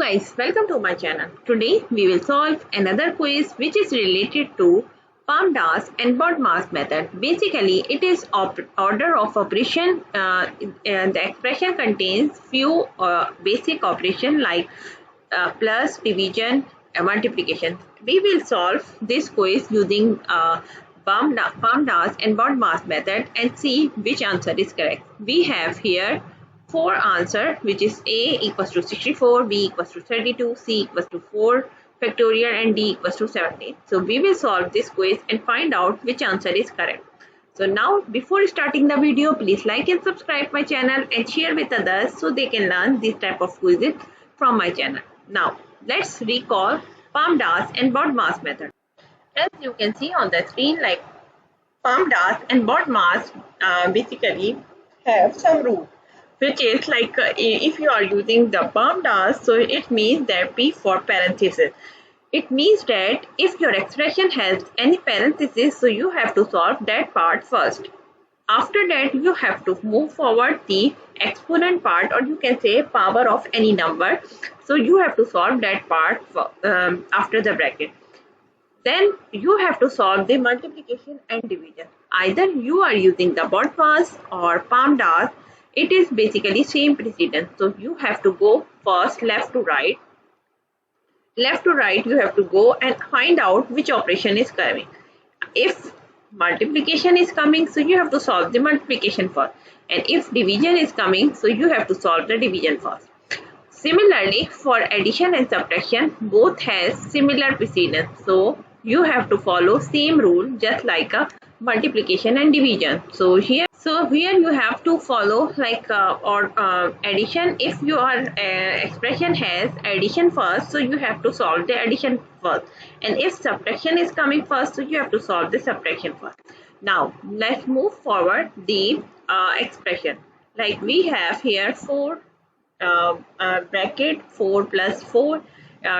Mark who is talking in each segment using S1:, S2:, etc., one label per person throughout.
S1: guys, welcome to my channel. Today we will solve another quiz which is related to PEMDAS and BODMAS method. Basically, it is order of operation and the expression contains few basic operation like plus, division, multiplication. We will solve this quiz using PEMDAS and BODMAS method and see which answer is correct. We have here 4 answer, which is A equals to 64, B equals to 32, C equals to 4 factorial and D equals to 17. So we will solve this quiz and find out which answer is correct. So now before starting the video, please like and subscribe my channel and share with others so they can learn this type of quizzes from my channel. Now let's recall PEMDAS and BODMAS method. As you can see on the screen, like PEMDAS and BODMAS basically have some rule, which is like if you are using the PEMDAS, so it means that P for parenthesis. It means that if your expression has any parenthesis, so you have to solve that part first. After that, you have to move forward the exponent part, or you can say power of any number. So you have to solve that part after the bracket. Then you have to solve the multiplication and division. Either you are using the BODMAS or PEMDAS. It is basically same precedence. So you have to go first left to right. Left to right you have to go and find out which operation is coming. If multiplication is coming, so you have to solve the multiplication first. And if division is coming, so you have to solve the division first. Similarly, for addition and subtraction, both has similar precedence. So you have to follow same rule just like a multiplication and division. So here you have to follow like addition. If your expression has addition first, so you have to solve the addition first. And if subtraction is coming first, so you have to solve the subtraction first. Now let's move forward the expression. Like we have here 4 bracket 4 plus 4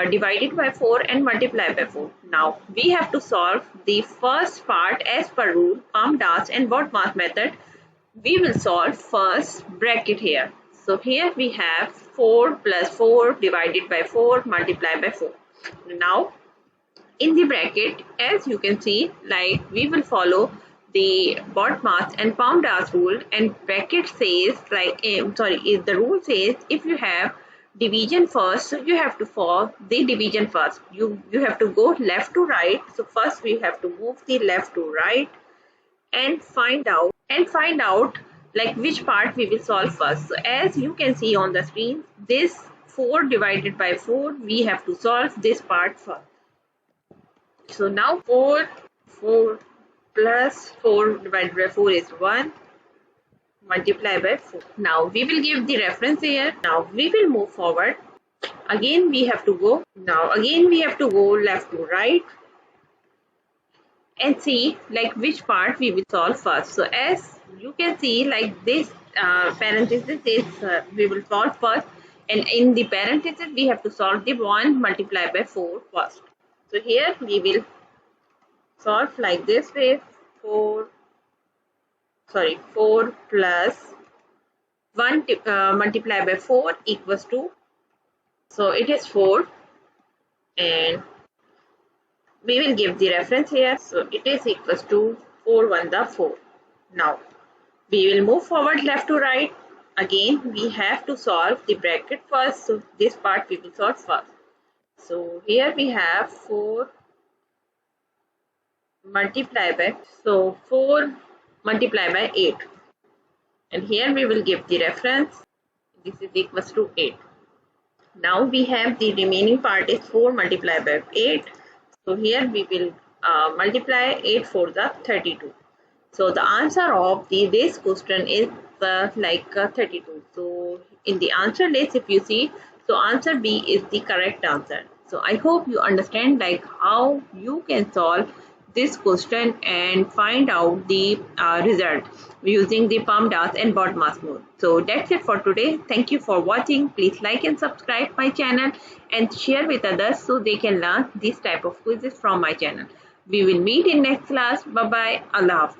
S1: divided by 4 and multiplied by 4. Now we have to solve the first part as per rule PEMDAS and BODMAS method. We will solve first bracket here. So here we have 4 plus 4 divided by 4 multiplied by 4. Now in the bracket, as you can see, like we will follow the BODMAS and PEMDAS rule, and bracket says like if the rule says if you have division first, so you have to follow the division first. You have to go left to right. So first we have to move the left to right and find out like which part we will solve first. So as you can see on the screen, this 4 divided by 4, we have to solve this part first. So now 4 plus 4 divided by 4 is 1 multiplied by 4. Now we will give the reference here. Now we will move forward. Again we have to go left to right and see like which part we will solve first. So as you can see, like this parenthesis is we will solve first, and in the parenthesis we have to solve the 1 multiplied by 4 first. So here we will solve like this way. 4 plus 1 multiplied by 4 equals to, so it is 4, and we will give the reference here. So it is equals to 4 1 the 4. Now we will move forward left to right. Again we have to solve the bracket first, so this part we will solve first. So here we have 4 multiplied by 8, and here we will give the reference. This is equals to 8. Now we have the remaining part is 4 multiplied by 8. So here we will multiply 8 for the 32. So the answer of this question is 32. So in the answer list, if you see, so answer B is the correct answer. So I hope you understand like how you can solve this question and find out the result using the PEMDAS and BODMAS mode. So that's it for today. Thank you for watching. Please like and subscribe my channel and share with others so they can learn this type of quizzes from my channel. We will meet in next class. Bye bye. Allah Hafiz.